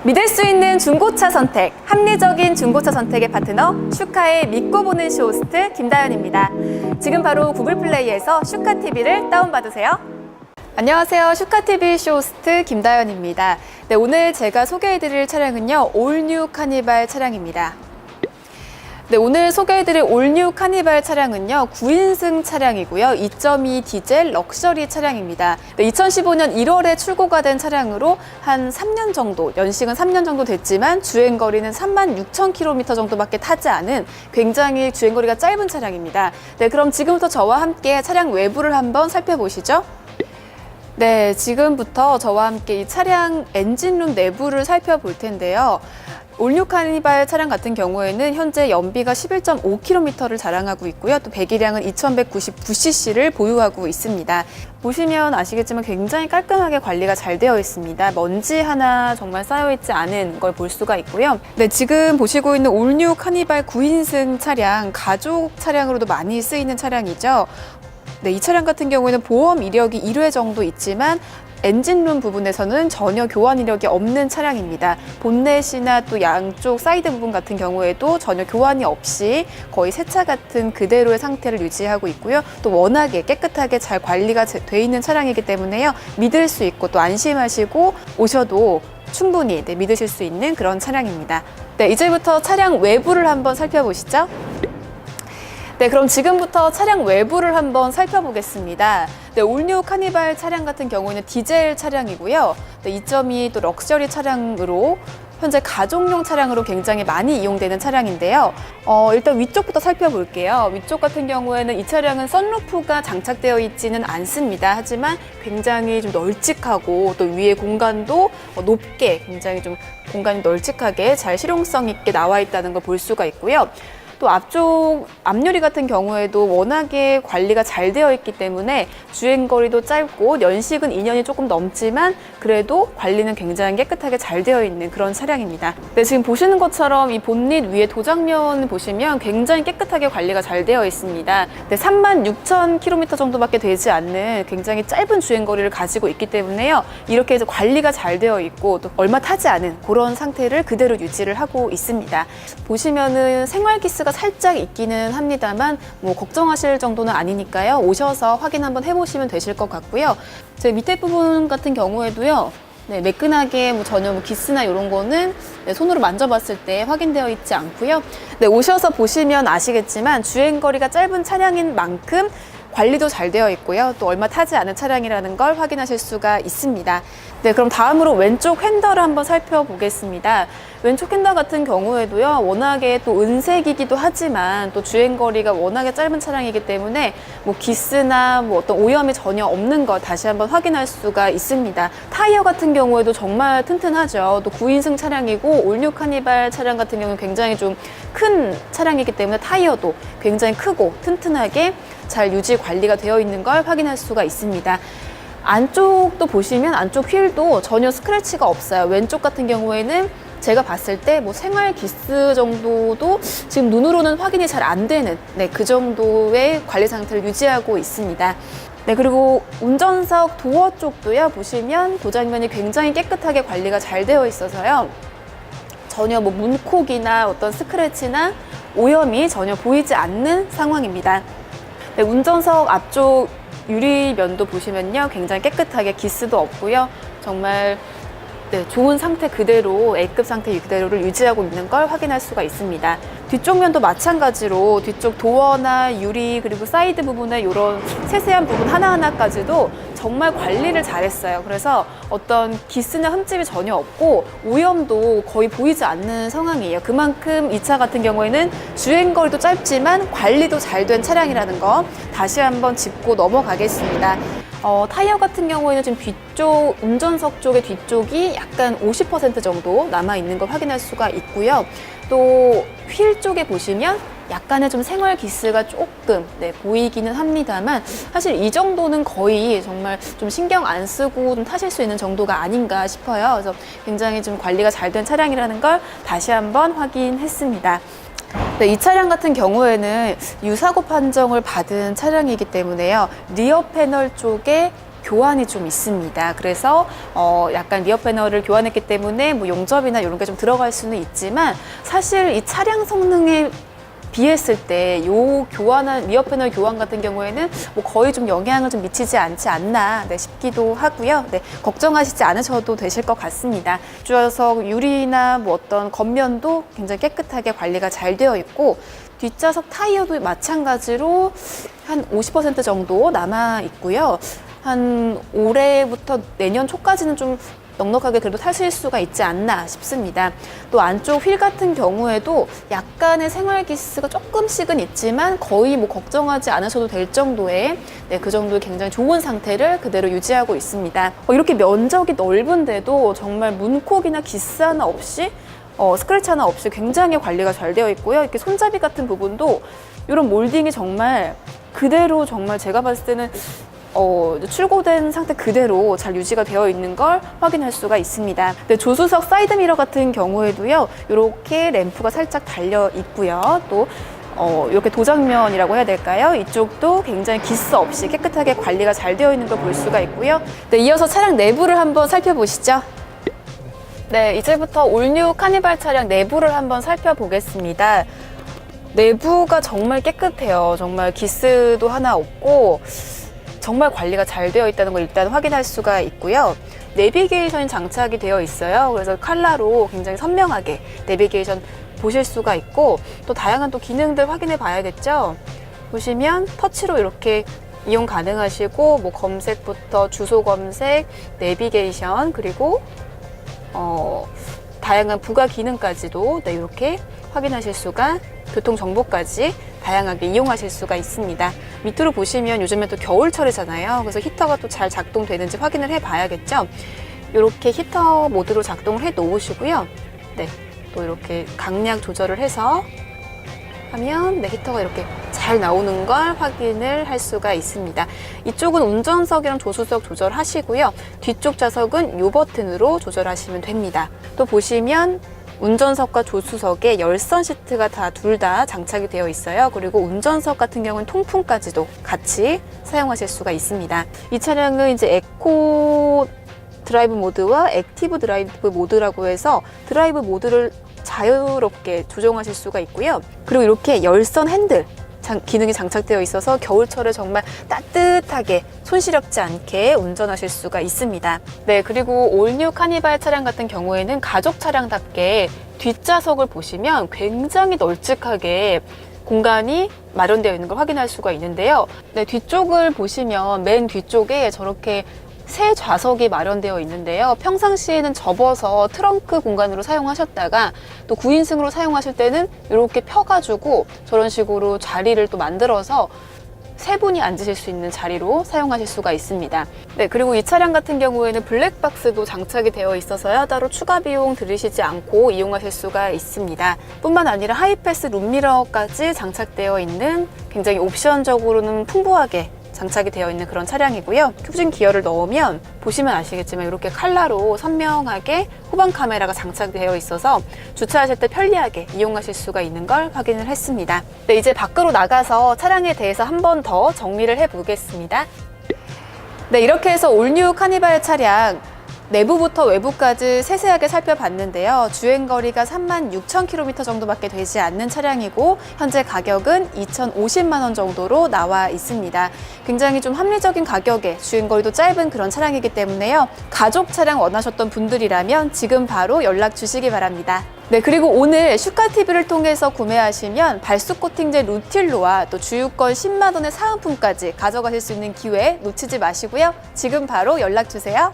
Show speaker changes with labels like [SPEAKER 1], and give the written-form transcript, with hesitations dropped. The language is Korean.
[SPEAKER 1] 믿을 수 있는 중고차 선택, 합리적인 중고차 선택의 파트너 슈카의 믿고 보는 쇼호스트 김다연입니다. 지금 바로 구글 플레이에서 슈카TV를 다운받으세요. 안녕하세요. 슈카TV 쇼호스트 김다연입니다. 네, 오늘 제가 소개해드릴 차량은요, 올뉴 카니발 차량입니다. 네, 오늘 소개해드릴 올뉴 카니발 차량은요, 9인승 차량이고요. 2.2 디젤 럭셔리 차량입니다. 네, 2015년 1월에 출고가 된 차량으로 한 3년 정도, 연식은 3년 정도 됐지만 주행거리는 36,000km 정도밖에 타지 않은 굉장히 주행거리가 짧은 차량입니다. 네, 그럼 지금부터 저와 함께 차량 외부를 한번 살펴보시죠. 네, 지금부터 저와 함께 이 차량 엔진룸 내부를 살펴볼 텐데요. 올뉴 카니발 차량 같은 경우에는 현재 연비가 11.5km를 자랑하고 있고요. 또 배기량은 2199cc를 보유하고 있습니다. 보시면 아시겠지만 굉장히 깔끔하게 관리가 잘 되어 있습니다. 먼지 하나 정말 쌓여있지 않은 걸 볼 수가 있고요. 네, 지금 보시고 있는 올뉴 카니발 9인승 차량, 가족 차량으로도 많이 쓰이는 차량이죠. 네, 이 차량 같은 경우에는 보험 이력이 1회 정도 있지만 엔진룸 부분에서는 전혀 교환 이력이 없는 차량입니다. 본넷이나 또 양쪽 사이드 부분 같은 경우에도 전혀 교환이 없이 거의 새 차 같은 그대로의 상태를 유지하고 있고요. 또 워낙에 깨끗하게 잘 관리가 돼 있는 차량이기 때문에요. 믿을 수 있고 또 안심하시고 오셔도 충분히 믿으실 수 있는 그런 차량입니다. 네, 이제부터 차량 외부를 한번 살펴보시죠. 네, 그럼 지금부터 차량 외부를 한번 살펴보겠습니다. 네, 올뉴 카니발 차량 같은 경우는 디젤 차량이고요. 네, 2.2 또 럭셔리 차량으로 현재 가족용 차량으로 굉장히 많이 이용되는 차량인데요. 일단 위쪽부터 살펴볼게요. 위쪽 같은 경우에는 이 차량은 선루프가 장착되어 있지는 않습니다. 하지만 굉장히 좀 널찍하고 또 위에 공간도 높게 굉장히 좀 공간이 널찍하게 잘 실용성 있게 나와 있다는 걸 볼 수가 있고요. 또 앞쪽 앞유리 같은 경우에도 워낙에 관리가 잘 되어 있기 때문에 주행거리도 짧고 연식은 2년이 조금 넘지만 그래도 관리는 굉장히 깨끗하게 잘 되어 있는 그런 차량입니다. 네, 지금 보시는 것처럼 이 본닛 위에 도장면 보시면 굉장히 깨끗하게 관리가 잘 되어 있습니다. 네, 36,000km 정도밖에 되지 않는 굉장히 짧은 주행거리를 가지고 있기 때문에요. 이렇게 해서 관리가 잘 되어 있고 또 얼마 타지 않은 그런 상태를 그대로 유지를 하고 있습니다. 보시면은 생활기스가 살짝 있기는 합니다만 뭐 걱정하실 정도는 아니니까요. 오셔서 확인 한번 해보시면 되실 것 같고요. 제 밑에 부분 같은 경우에도요. 네, 매끈하게 전혀 기스나 이런 거는 손으로 만져봤을 때 확인되어 있지 않고요. 네, 오셔서 보시면 아시겠지만 주행거리가 짧은 차량인 만큼 관리도 잘 되어 있고요. 또 얼마 타지 않은 차량이라는 걸 확인하실 수가 있습니다. 네, 그럼 다음으로 왼쪽 핸들을 한번 살펴보겠습니다. 왼쪽 핸들 같은 경우에도요, 워낙에 또 은색이기도 하지만 또 주행거리가 워낙에 짧은 차량이기 때문에 뭐 기스나 뭐 어떤 오염이 전혀 없는 걸 다시 한번 확인할 수가 있습니다. 타이어 같은 경우에도 정말 튼튼하죠. 또 9인승 차량이고 올뉴 카니발 차량 같은 경우는 굉장히 좀 큰 차량이기 때문에 타이어도 굉장히 크고 튼튼하게 잘 유지 관리가 되어 있는 걸 확인할 수가 있습니다. 안쪽도 보시면 안쪽 휠도 전혀 스크래치가 없어요. 왼쪽 같은 경우에는 제가 봤을 때 뭐 생활 기스 정도도 지금 눈으로는 확인이 잘 안 되는 그 정도의 관리 상태를 유지하고 있습니다. 네, 그리고 운전석 도어 쪽도요, 보시면 도장면이 굉장히 깨끗하게 관리가 잘 되어 있어서요. 전혀 뭐 문콕이나 어떤 스크래치나 오염이 전혀 보이지 않는 상황입니다. 네, 운전석 앞쪽 유리면도 보시면요, 굉장히 깨끗하게 기스도 없고요. 정말 좋은 상태 그대로, A급 상태 그대로를 유지하고 있는 걸 확인할 수가 있습니다. 뒤쪽 면도 마찬가지로 뒤쪽 도어나 유리 그리고 사이드 부분에 이런 세세한 부분 하나하나까지도 정말 관리를 잘했어요. 그래서 어떤 기스나 흠집이 전혀 없고 오염도 거의 보이지 않는 상황이에요. 그만큼 이 차 같은 경우에는 주행거리도 짧지만 관리도 잘 된 차량이라는 거 다시 한번 짚고 넘어가겠습니다. 타이어 같은 경우에는 지금 뒤쪽, 운전석 쪽의 뒤쪽이 약간 50% 정도 남아있는 걸 확인할 수가 있고요. 또 휠 쪽에 보시면 약간의 좀 생활 기스가 조금 보이기는 합니다만 사실 이 정도는 거의 정말 좀 신경 안 쓰고 좀 타실 수 있는 정도가 아닌가 싶어요. 그래서 굉장히 좀 관리가 잘 된 차량이라는 걸 다시 한번 확인했습니다. 네, 이 차량 같은 경우에는 유사고 판정을 받은 차량이기 때문에요. 리어 패널 쪽에 교환이 좀 있습니다. 그래서 약간 리어 패널을 교환했기 때문에 뭐 용접이나 이런 게 좀 들어갈 수는 있지만 사실 이 차량 성능에 비했을 때 요 교환한 리어 패널 교환 같은 경우에는 뭐 거의 좀 영향을 좀 미치지 않지 않나 싶기도 하고요. 걱정하시지 않으셔도 되실 것 같습니다. 뒷좌석 유리나 뭐 어떤 겉면도 굉장히 깨끗하게 관리가 잘 되어 있고 뒷좌석 타이어도 마찬가지로 한 50% 정도 남아 있고요. 한 올해부터 내년 초까지는 좀 넉넉하게 그래도 타실 수가 있지 않나 싶습니다. 또 안쪽 휠 같은 경우에도 약간의 생활 기스가 조금씩은 있지만 거의 뭐 걱정하지 않으셔도 될 정도의 그 정도의 굉장히 좋은 상태를 그대로 유지하고 있습니다. 이렇게 면적이 넓은데도 정말 문콕이나 기스 하나 없이 스크래치 하나 없이 굉장히 관리가 잘 되어 있고요. 이렇게 손잡이 같은 부분도 이런 몰딩이 정말 그대로 정말 제가 봤을 때는 출고된 상태 그대로 잘 유지가 되어 있는 걸 확인할 수가 있습니다. 조수석 사이드 미러 같은 경우에도요, 이렇게 램프가 살짝 달려 있고요. 또 이렇게 도장면이라고 해야 될까요? 이쪽도 굉장히 기스 없이 깨끗하게 관리가 잘 되어 있는 걸 볼 수가 있고요. 이어서 차량 내부를 한번 살펴보시죠. 이제부터 올뉴 카니발 차량 내부를 한번 살펴보겠습니다. 내부가 정말 깨끗해요. 정말 기스도 하나 없고 정말 관리가 잘 되어 있다는 걸 일단 확인할 수가 있고요. 내비게이션이 장착이 되어 있어요. 그래서 컬러로 굉장히 선명하게 내비게이션 보실 수가 있고 또 다양한 또 기능들 확인해 봐야겠죠. 보시면 터치로 이렇게 이용 가능하시고 뭐 검색부터 주소 검색, 내비게이션 그리고 다양한 부가 기능까지도 이렇게 확인하실 수가 교통 정보까지 다양하게 이용하실 수가 있습니다. 밑으로 보시면 요즘에 또 겨울철이잖아요. 그래서 히터가 또 잘 작동되는지 확인을 해 봐야겠죠. 이렇게 히터 모드로 작동을 해 놓으시고요. 또 이렇게 강약 조절을 해서 하면 히터가 이렇게 잘 나오는 걸 확인을 할 수가 있습니다. 이쪽은 운전석이랑 조수석 조절하시고요. 뒤쪽 좌석은 이 버튼으로 조절하시면 됩니다. 또 보시면 운전석과 조수석에 열선 시트가 둘 다 장착이 되어 있어요. 그리고 운전석 같은 경우는 통풍까지도 같이 사용하실 수가 있습니다. 이 차량은 이제 에코 드라이브 모드와 액티브 드라이브 모드라고 해서 드라이브 모드를 자유롭게 조정하실 수가 있고요. 그리고 이렇게 열선 핸들 기능이 장착되어 있어서 겨울철에 정말 따뜻하게 손시렵지 않게 운전하실 수가 있습니다. 그리고 올뉴 카니발 차량 같은 경우에는 가족 차량답게 뒷좌석을 보시면 굉장히 널찍하게 공간이 마련되어 있는 걸 확인할 수가 있는데요. 뒤쪽을 보시면 맨 뒤쪽에 저렇게 새 좌석이 마련되어 있는데요. 평상시에는 접어서 트렁크 공간으로 사용하셨다가 또 9인승으로 사용하실 때는 이렇게 펴가지고 저런 식으로 자리를 또 만들어서 세 분이 앉으실 수 있는 자리로 사용하실 수가 있습니다. 그리고 이 차량 같은 경우에는 블랙박스도 장착이 되어 있어서요. 따로 추가 비용 들이시지 않고 이용하실 수가 있습니다. 뿐만 아니라 하이패스 룸미러까지 장착되어 있는 굉장히 옵션적으로는 풍부하게 장착이 되어 있는 그런 차량이고요. 큐브진 기어를 넣으면 보시면 아시겠지만 이렇게 컬러로 선명하게 후방 카메라가 장착되어 있어서 주차하실 때 편리하게 이용하실 수가 있는 걸 확인을 했습니다. 이제 밖으로 나가서 차량에 대해서 한 번 더 정리를 해보겠습니다. 이렇게 해서 올뉴 카니발 차량 내부부터 외부까지 세세하게 살펴봤는데요. 주행거리가 36,000km 정도밖에 되지 않는 차량이고 현재 가격은 2,050만 원 정도로 나와 있습니다. 굉장히 좀 합리적인 가격에 주행거리도 짧은 그런 차량이기 때문에요. 가족 차량 원하셨던 분들이라면 지금 바로 연락 주시기 바랍니다. 그리고 오늘 슈카TV를 통해서 구매하시면 발수 코팅제 루틸로와 또 주유권 10만 원의 사은품까지 가져가실 수 있는 기회 놓치지 마시고요. 지금 바로 연락 주세요.